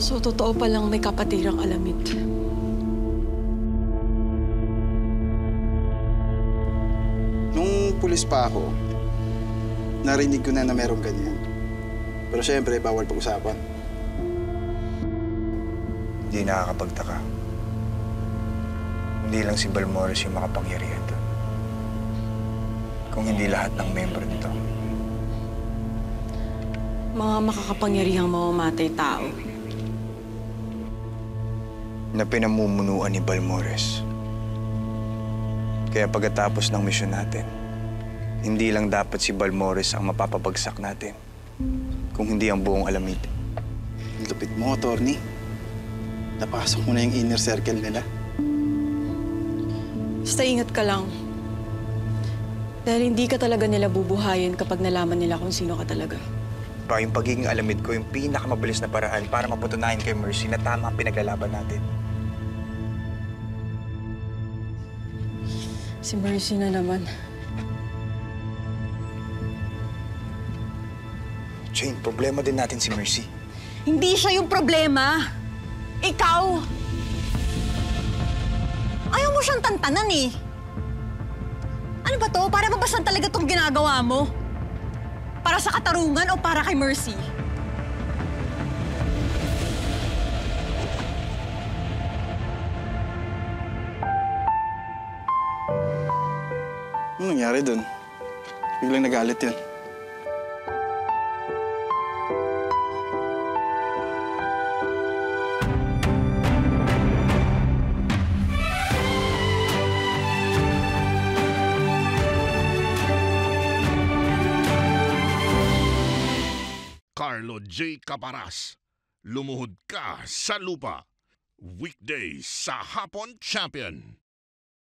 So, totoo palang may kapatirang alamid. Nung pulis pa ako, narinig ko na merong ganyan. Pero syempre, bawal pag-usapan. Hindi nakakapagtaka. Hindi lang si Balmores yung makapangyarihan doon. Kung hindi lahat ng membro nito. Mga makakapangyarihang mamamatay tao. Na pinamumunuan ni Balmores. Kaya pagkatapos ng misyon natin, hindi lang dapat si Balmores ang mapapabagsak natin, kung hindi ang buong alamid. Lupit mo, Atty. Napasok mo na yung inner circle nila. Basta ingat ka lang. Dahil hindi ka talaga nila bubuhayin kapag nalaman nila kung sino ka talaga. Pa, yung pagiging alamid ko, yung pinakamabilis na paraan para mapatunayan kay Mercy na tama ang pinaglalaban natin. Si Mercy na naman. Jane, problema din natin si Mercy. Hindi siya yung problema. Ikaw! Ayaw mo siyang tantanan eh. Ano ba to? Para ba basan talaga tong ginagawa mo? Para sa katarungan o para kay Mercy? Anong nangyari dun? Biglang nagalit yun. Carlo J. Caparas, Lumuhod Ka sa Lupa. Weekdays sa Hapon Champion.